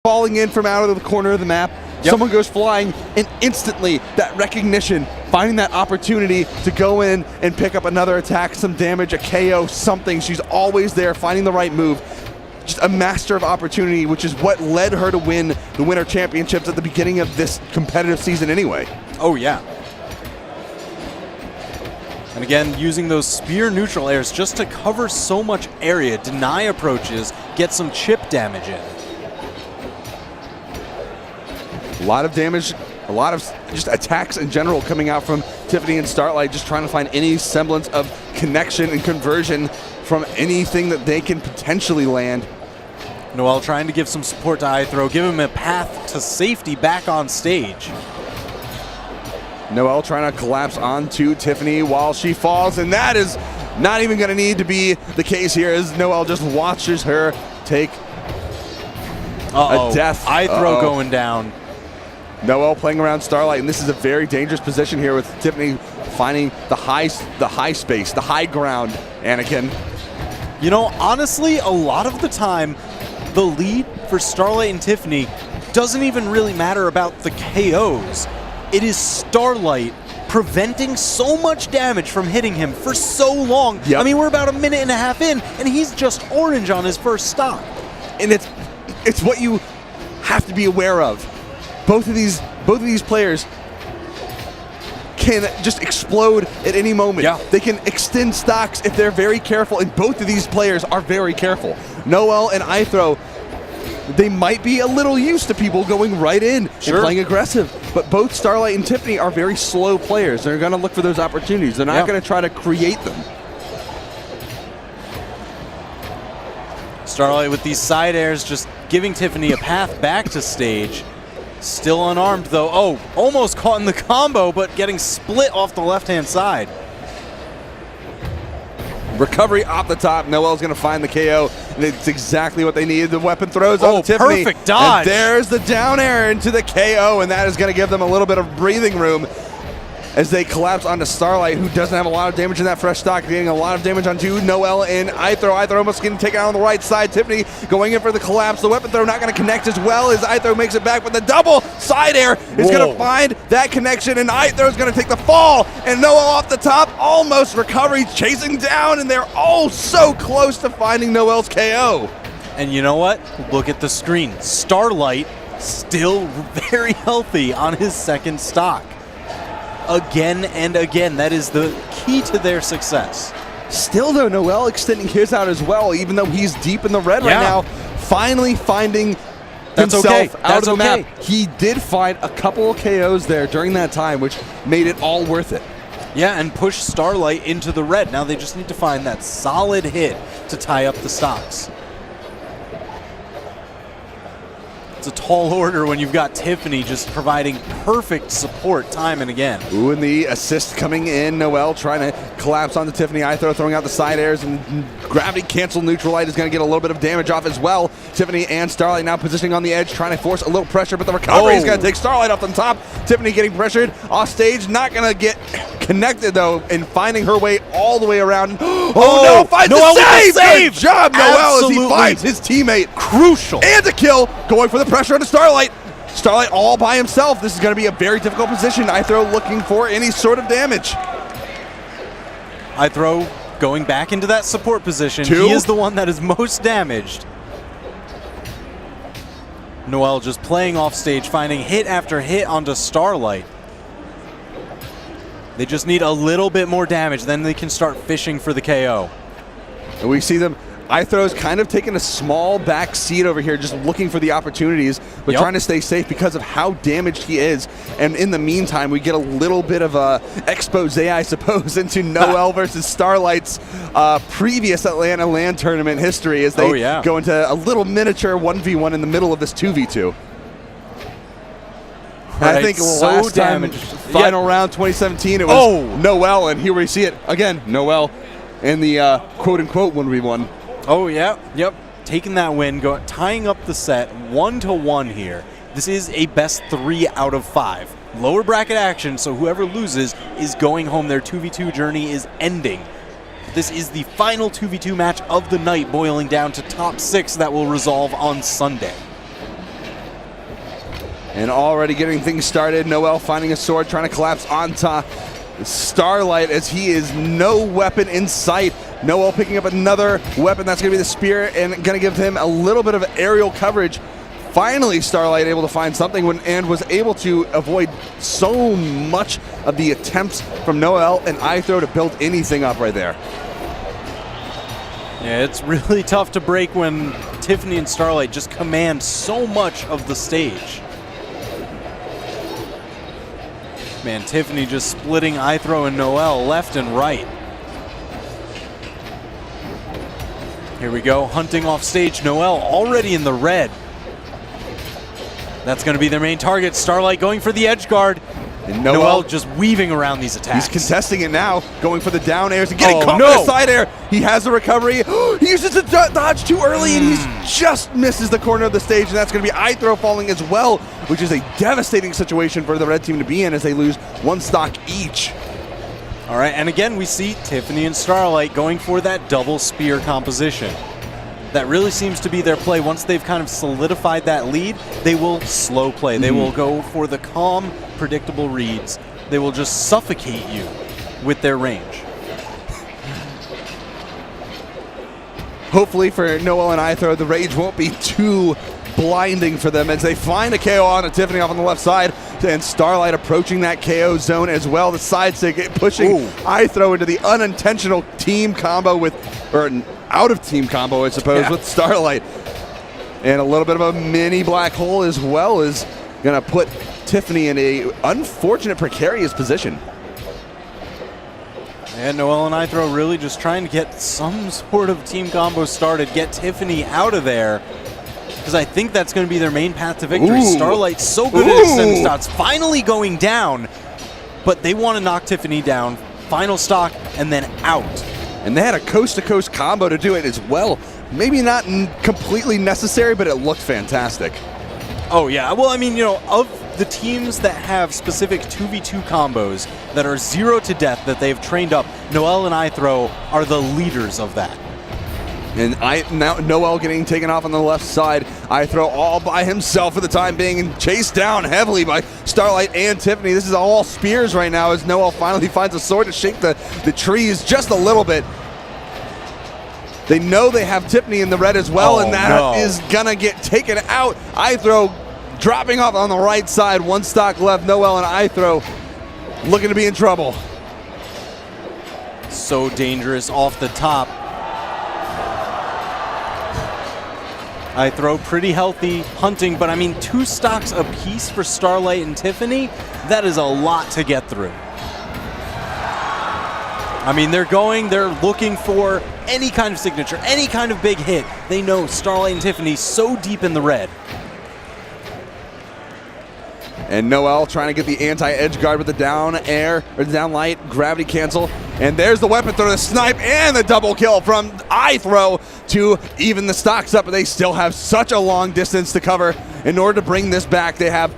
falling in from out of the corner of the map. Yep. Someone goes flying, and instantly that recognition, finding that opportunity to go in and pick up another attack, some damage, a KO, something. She's always there, finding the right move. Just a master of opportunity, which is what led her to win the Winter Championships at the beginning of this competitive season anyway. Oh, yeah. And again, using those spear neutral airs just to cover so much area, deny approaches, get some chip damage in. A lot of damage, a lot of just attacks in general coming out from Tiffany and Starlight, just trying to find any semblance of connection and conversion from anything that they can potentially land. Noel trying to give some support to Ithrow, give him a path to safety back on stage. Noel trying to collapse onto Tiffany while she falls, and that is not even going to need to be the case here as Noel just watches her take a death. Ithrow going down. Noel playing around Starlight, and this is a very dangerous position here with Tiffany finding the high space, the high ground. Anakin. You know, honestly, a lot of the time, the lead for Starlight and Tiffany doesn't even really matter about the KOs. It is Starlight preventing so much damage from hitting him for so long. Yep. I mean, we're about a minute and a half in, and he's just orange on his first stock. And it's what you have to be aware of. Both of these players can just explode at any moment. Yeah. They can extend stocks if they're very careful, and both of these players are very careful. Noel and Ithrow, they might be a little used to people going right in and playing aggressive, but both Starlight and Tiffany are very slow players. They're going to look for those opportunities. They're not going to try to create them. Starlight with these side airs just giving Tiffany a path back to stage. Still unarmed though. Oh, almost caught in the combo, but getting split off the left-hand side. Recovery off the top. Noel's going to find the KO, and it's exactly what they needed. The weapon throws on Tiffany. Perfect dodge. And there's the down air into the KO, and that is going to give them a little bit of breathing room as they collapse onto Starlight, who doesn't have a lot of damage in that fresh stock, getting a lot of damage onto Noel and Ithrow. Ithrow almost getting taken out on the right side. Tiffany going in for the collapse. The weapon throw not going to connect as well as Ithrow makes it back, but the double side air is going to find that connection, and Ithrow is going to take the fall, and Noel off the top, almost recovery, chasing down, and they're all so close to finding Noel's KO. And you know what? Look at the screen. Starlight still very healthy on his second stock. Again and again, that is the key to their success. Still though, Noel extending his out as well, even though he's deep in the red right now, finally finding himself out of the map. He did find a couple of KOs there during that time, which made it all worth it. Yeah, and push Starlight into the red. Now they just need to find that solid hit to tie up the stocks. It's a tall order when you've got Tiffany just providing perfect support time and again. Ooh, and the assist coming in. Noel trying to collapse onto Tiffany. Ithrow throwing out the side airs, and gravity cancel neutral light is going to get a little bit of damage off as well. Tiffany and Starlight now positioning on the edge, trying to force a little pressure, but the recovery is going to take Starlight off the top. Tiffany getting pressured off stage, not going to get connected though, and finding her way all the way around. Oh no, finds Noel the save! With the save! Good job, Noel, as he finds his teammate. Crucial. And a kill, going for the pressure on Starlight. Starlight all by himself. This is going to be a very difficult position. Ithrow looking for any sort of damage. Ithrow going back into that support position. He is the one that is most damaged. Noel just playing off stage, finding hit after hit onto Starlight. They just need a little bit more damage, then they can start fishing for the KO. And we see them. Ithrow's kind of taking a small back seat over here, just looking for the opportunities, but trying to stay safe because of how damaged he is. And in the meantime, we get a little bit of a expose, I suppose, into Noel versus Starlight's previous Atlanta LAN tournament history as they go into a little miniature 1v1 in the middle of this 2v2. Right, I think last time, final round 2017, it was Noel, and here we see it again, Noel in the quote-unquote 1v1. Oh, yeah, taking that win, tying up the set 1-1 here. This is a best 3 out of 5. Lower bracket action, so whoever loses is going home. Their 2v2 journey is ending. This is the final 2v2 match of the night, boiling down to top 6 that will resolve on Sunday. And already getting things started. Noel finding a sword, trying to collapse on top. Starlight, as he is no weapon in sight. Noel picking up another weapon. That's going to be the spear, and going to give him a little bit of aerial coverage. Finally, Starlight able to find something and was able to avoid so much of the attempts from Noel and Ithrow to build anything up right there. Yeah, it's really tough to break when Tiffany and Starlight just command so much of the stage. Man, Tiffany just splitting Ithrow and Noel left and right. Here we go, hunting off stage. Noel already in the red. That's going to be their main target. Starlight going for the edge guard. And Noel just weaving around these attacks. He's contesting it now, going for the down airs and getting caught no. with the side air. He has the recovery. He uses the dodge too early, and he just misses the corner of the stage, and that's going to be Ithrow falling as well, which is a devastating situation for the red team to be in as they lose one stock each. All right, and again, we see Tiffany and Starlight going for that double spear composition. That really seems to be their play. Once they've kind of solidified that lead, they will slow play. They will go for the calm, predictable reads. They will just suffocate you with their range. Hopefully for Noel and Ithrow, the rage won't be too blinding for them as they find a KO on a Tiffany off on the left side, and Starlight approaching that KO zone as well. The side stick pushing Ithrow into the unintentional team combo with, or an out-of-team combo, I suppose, with Starlight. And a little bit of a mini black hole as well is going to put Tiffany in a unfortunate, precarious position. And Noel and Ithrow really just trying to get some sort of team combo started, get Tiffany out of there, because I think that's going to be their main path to victory. Starlight's so good at extending stocks, finally going down, but they want to knock Tiffany down, final stock, and then out. And they had a coast-to-coast combo to do it as well. Maybe not completely necessary, but it looked fantastic. Oh, yeah. Well, I mean, you know, of the teams that have specific 2v2 combos that are 0 to death that they've trained up, Noel and Ithrow are the leaders of that. And now Noel getting taken off on the left side. Ithrow all by himself for the time being and chased down heavily by Starlight and Tiffany. This is all spears right now as Noel finally finds a sword to shake the trees just a little bit. They know they have Tiffany in the red as well, and that is gonna get taken out. Ithrow dropping off on the right side. One stock left. Noel and Ithrow looking to be in trouble. So dangerous off the top. Ithrow pretty healthy hunting, but I mean 2 stocks apiece for Starlight and Tiffany, that is a lot to get through. I mean, they're looking for any kind of signature, any kind of big hit. They know Starlight and Tiffany so deep in the red. And Noel trying to get the anti-edge guard with the down air, or the down light, gravity cancel. And there's the weapon throw, the snipe, and the double kill from Ithrow to even the stocks up. But they still have such a long distance to cover. In order to bring this back, they have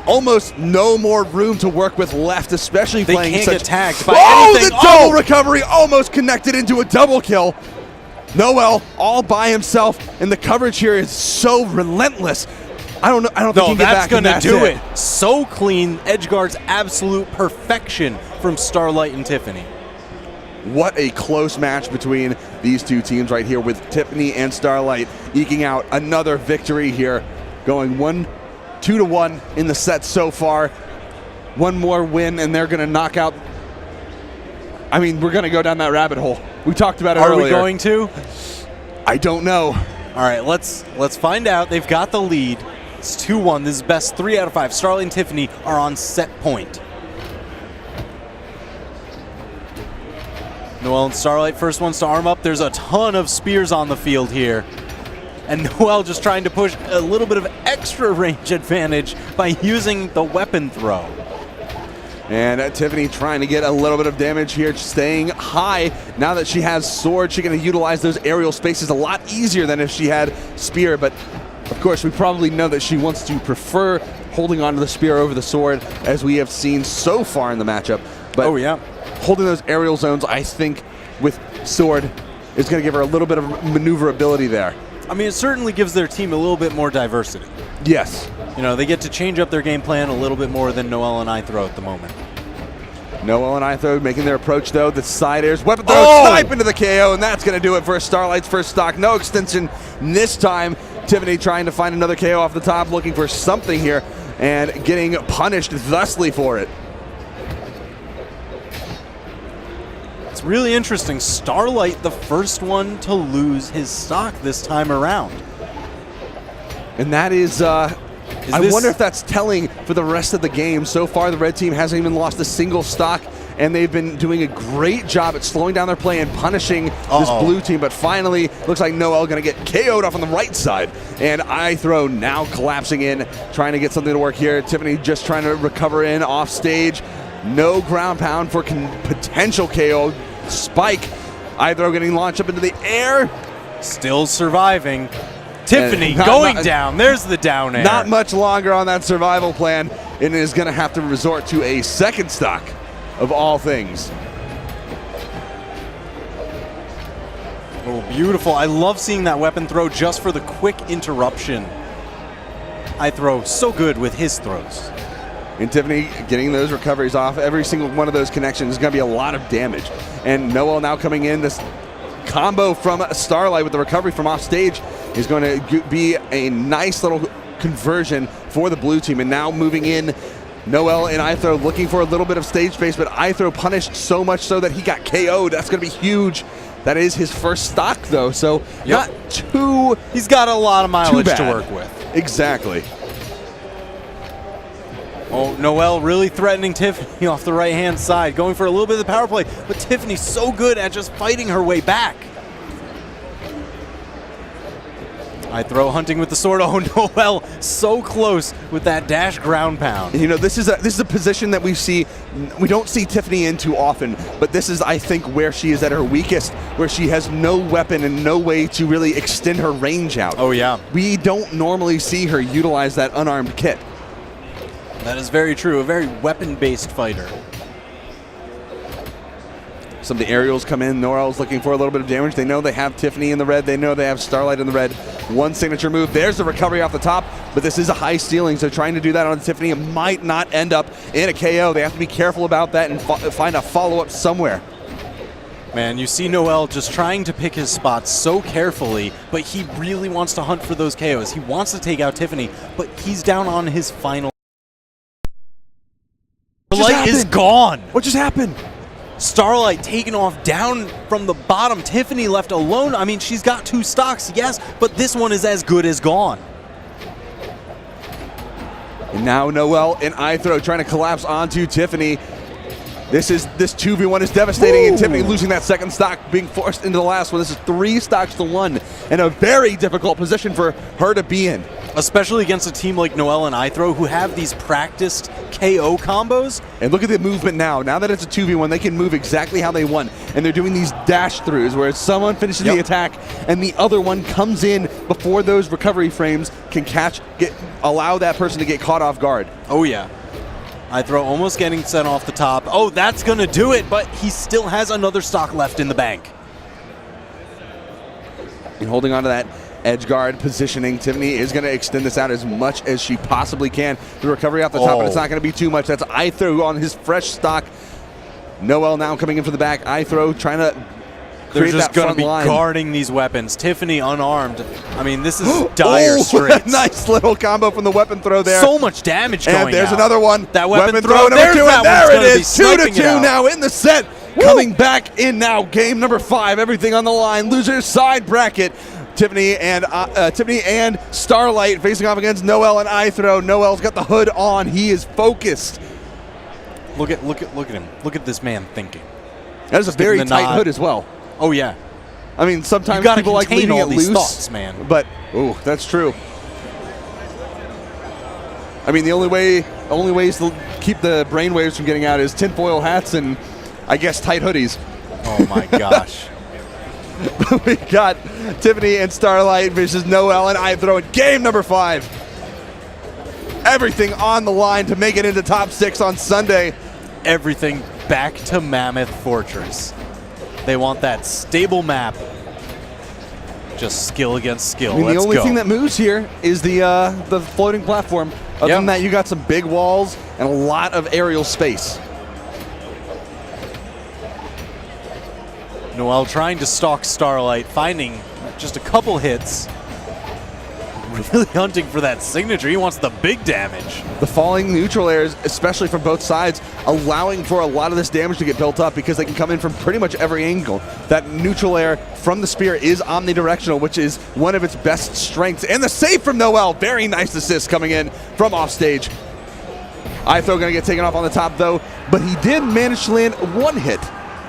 almost no more room to work with left, especially they playing can't such... get tagged by anything. The double recovery almost connected into a double kill. Noel all by himself, and the coverage here is so relentless. I don't think he can get back. That's going to do it. So clean. Edgeguard's absolute perfection from Starlight and Tiffany. What a close match between these two teams right here, with Tiffany and Starlight eking out another victory here, going 2-1 in the set so far. One more win, and they're going to knock out. I mean, we're going to go down that rabbit hole. We talked about it earlier. Are we going to? I don't know. All right, let's find out. They've got the lead. It's 2-1. This is best 3 out of 5. Starlight and Tiffany are on set point. Noel and Starlight, first ones to arm up. There's a ton of spears on the field here. And Noel just trying to push a little bit of extra range advantage by using the weapon throw. And Tiffany trying to get a little bit of damage here, staying high. Now that she has sword, she's going to utilize those aerial spaces a lot easier than if she had spear. But of course, we probably know that she wants to prefer holding onto the spear over the sword, as we have seen so far in the matchup. But holding those aerial zones, I think, with sword is going to give her a little bit of maneuverability there. I mean, it certainly gives their team a little bit more diversity. Yes. You know, they get to change up their game plan a little bit more than Noel and Ithrow at the moment. Noel and Ithrow making their approach, though. The side airs, weapon throw, snipe into the KO, and that's going to do it for Starlight's first stock. No extension this time. Tiffany trying to find another KO off the top, looking for something here, and getting punished thusly for it. It's really interesting. Starlight, the first one to lose his stock this time around. And that is I wonder if that's telling for the rest of the game. So far, the red team hasn't even lost a single stock, and they've been doing a great job at slowing down their play and punishing this blue team. But finally, looks like Noel going to get KO'd off on the right side. And Ithrow now collapsing in, trying to get something to work here. Tiffany just trying to recover in off stage. No ground pound for potential KO. Spike. Ithrow getting launched up into the air. Still surviving. Tiffany going down. There's the down air. Not much longer on that survival plan, and is going to have to resort to a second stock of all things. Oh, beautiful. I love seeing that weapon throw just for the quick interruption. Ithrow so good with his throws. And Tiffany getting those recoveries off. Every single one of those connections is going to be a lot of damage. And Noel now coming in. This combo from Starlight with the recovery from off stage is going to be a nice little conversion for the blue team. And now moving in, Noel and Ithrow looking for a little bit of stage space, but Ithrow punished so much so that he got KO'd. That's going to be huge. That is his first stock, though, so not too. He's got a lot of mileage to work with. Exactly. Oh, Noel really threatening Tiffany off the right-hand side, going for a little bit of the power play, but Tiffany's so good at just fighting her way back. Ithrow hunting with the sword. Oh, Noel so close with that dash ground pound. You know, this is a position that we don't see Tiffany in too often, but this is, I think, where she is at her weakest, where she has no weapon and no way to really extend her range out. Oh, yeah. We don't normally see her utilize that unarmed kit. That is very true. A very weapon-based fighter. Some of the aerials come in. Noel's looking for a little bit of damage. They know they have Tiffany in the red. They know they have Starlight in the red. One signature move. There's the recovery off the top, but this is a high ceiling, so trying to do that on Tiffany, it might not end up in a KO. They have to be careful about that and find a follow-up somewhere. Man, you see Noel just trying to pick his spots so carefully, but he really wants to hunt for those KOs. He wants to take out Tiffany, but he's down on his final. Starlight is gone. What just happened? Starlight taken off down from the bottom. Tiffany left alone. I mean, she's got two stocks, yes, but this one is as good as gone. And now Noel and Ithrow trying to collapse onto Tiffany. This 2v1 is devastating. Ooh. And Tiffany losing that second stock, being forced into the last one. This is 3 stocks to 1, and a very difficult position for her to be in. Especially against a team like Noel and Ithrow, who have these practiced KO combos. And look at the movement now. Now that it's a 2v1, they can move exactly how they want. And they're doing these dash throughs where someone finishes the attack and the other one comes in before those recovery frames can allow that person to get caught off guard. Oh, yeah. Ithrow almost getting sent off the top. Oh, that's going to do it, but he still has another stock left in the bank. And holding on to that edge guard positioning, Tiffany is going to extend this out as much as she possibly can. The recovery off the top, but it's not going to be too much. That's Ithrow on his fresh stock. Noel now coming in for the back. Ithrow trying to create that front line. They're just going to be guarding these weapons. Tiffany unarmed. I mean, this is dire straits. Nice little combo from the weapon throw there. So much damage going out. And there's another one. That weapon throw number 2, and there it is. 2-2 now in the set. Woo! Coming back in now, game number 5. Everything on the line. Loser's side bracket. Tiffany and Starlight facing off against Noel and Ithrow. Noel's got the hood on. He is focused. Look at him. Look at this man thinking. That is a very tight hood as well. Oh yeah. I mean, sometimes people like leaving it loose. Thoughts, man. But that's true. I mean, the only ways to keep the brainwaves from getting out is tinfoil hats and, I guess, tight hoodies. Oh my gosh. We got Tiffany and Starlight versus Noel and Ithrow in game number 5. Everything on the line to make it into top 6 on Sunday. Everything back to Mammoth Fortress. They want that stable map. Just skill against skill. I mean, Let's the only go. thing that moves here is the floating platform. Other than that, you got some big walls and a lot of aerial space. Noel trying to stalk Starlight, finding just a couple hits. Really hunting for that signature. He wants the big damage. The falling neutral airs, especially from both sides, allowing for a lot of this damage to get built up because they can come in from pretty much every angle. That neutral air from the spear is omnidirectional, which is one of its best strengths. And the save from Noel, very nice assist coming in from offstage. Ithrow gonna get taken off on the top though, but he did manage to land one hit,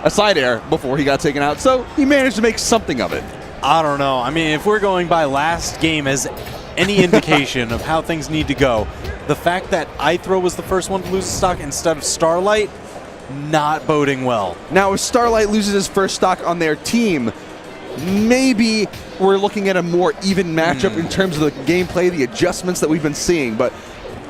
a side air, before he got taken out, so he managed to make something of it. I don't know. I mean, if we're going by last game as any indication of how things need to go, the fact that Ithrow was the first one to lose the stock instead of Starlight, not boding well. Now, if Starlight loses his first stock on their team, maybe we're looking at a more even matchup in terms of the gameplay, the adjustments that we've been seeing, but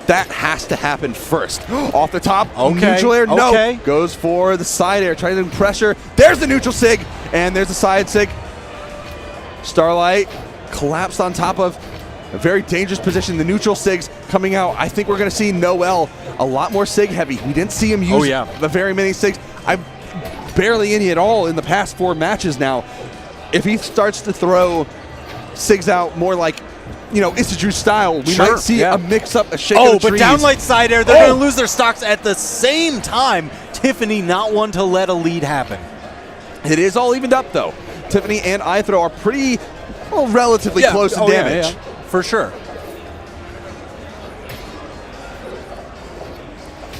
that has to happen first. Off the top, neutral air, no. Goes for the side air, trying to pressure. There's the neutral sig, and there's the side sig. Starlight collapsed on top of a very dangerous position. The neutral sigs coming out. I think we're going to see Noel a lot more sig heavy. We didn't see him use the very many sigs. I'm barely any at all in the past 4 matches now. If he starts to throw sigs out more like, you know, SSG style, we might see a mix-up, a shake of the trees. But downlight side air, they're going to lose their stocks at the same time. Tiffany not one to let a lead happen. It is all evened up, though. Tiffany and Ithrow are pretty, well, relatively close in damage. For sure.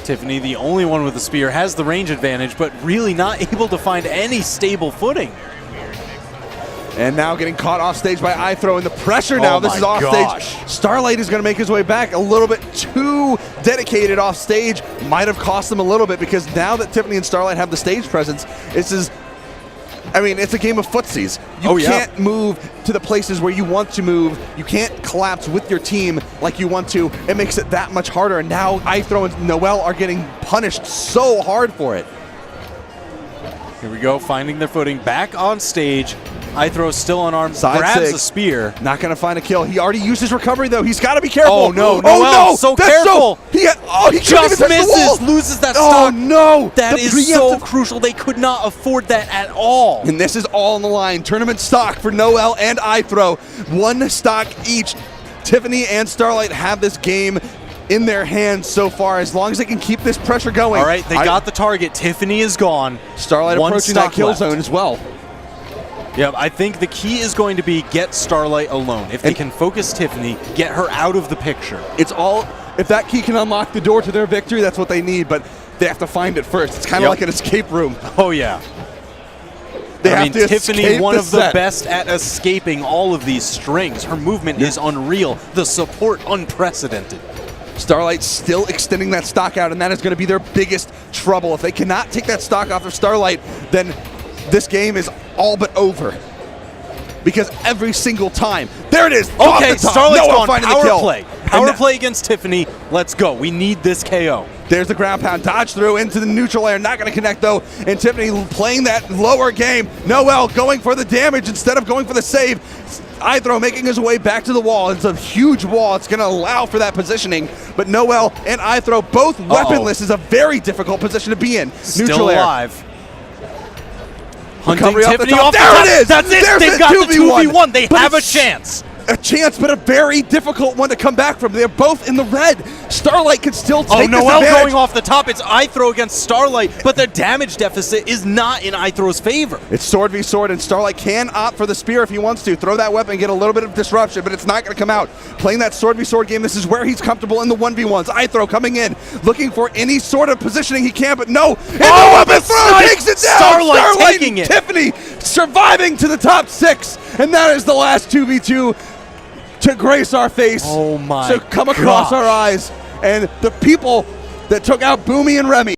Tiffany, the only one with the spear, has the range advantage, but really not able to find any stable footing. And now getting caught off stage by Ithrow, and the pressure now, this is off stage. Starlight is going to make his way back, a little bit too dedicated off stage. Might have cost them a little bit, because now that Tiffany and Starlight have the stage presence, this is, I mean, it's a game of footsies. You can't move to the places where you want to move. You can't collapse with your team like you want to. It makes it that much harder, and now Ithrow and Noel are getting punished so hard for it. Here we go, finding their footing back on stage. Ithrow still unarmed, grabs a spear. Not going to find a kill. He already used his recovery, though. He's got to be careful. Oh, no. Oh, no. So careful. He just misses, loses that stock. Oh, no. That is so crucial. They could not afford that at all. And this is all on the line. Tournament stock for Noel and Ithrow. 1 stock each. Tiffany and Starlight have this game in their hands so far, as long as they can keep this pressure going. All right, they got the target. Tiffany is gone. Starlight approaching that kill zone as well. Yeah, I think the key is going to be get Starlight alone. If they can focus Tiffany, get her out of the picture. It's all, if that key can unlock the door to their victory, that's what they need, but they have to find it first. It's kind of like an escape room. Oh, yeah. I mean, Tiffany, one of the best at escaping all of these strings. Her movement is unreal. The support, unprecedented. Starlight still extending that stock out, and that is going to be their biggest trouble. If they cannot take that stock off of Starlight, then this game is all but over. Because every single time, there it is. Okay, Starlight's gone. Power play. Power play against Tiffany. Let's go. We need this KO. There's the ground pound. Dodge through into the neutral air. Not going to connect, though. And Tiffany playing that lower game. Noel going for the damage instead of going for the save. Ithrow making his way back to the wall. It's a huge wall. It's going to allow for that positioning. But Noel and Ithrow both weaponless is a very difficult position to be in. Still neutral alive. Air. Hunting Tiffany off the top. There it is. That's it. They've got the 2v1. They have a chance. A chance, but a very difficult one to come back from. They're both in the red. Starlight can still take this Noel advantage. going off the top. It's Ithrow against Starlight, but the damage deficit is not in Ithrow's favor. It's sword v sword, and Starlight can opt for the spear if he wants to. Throw that weapon, get a little bit of disruption, but it's not going to come out. Playing that sword v sword game, this is where he's comfortable in the 1v1s. Ithrow coming in, looking for any sort of positioning he can, but no. And the weapon throw takes it down. Starlight taking it. Tiffany surviving to the top 6, and that is the last 2v2 to grace our face, oh my to come across our eyes, and the people that took out Boomy and Remy.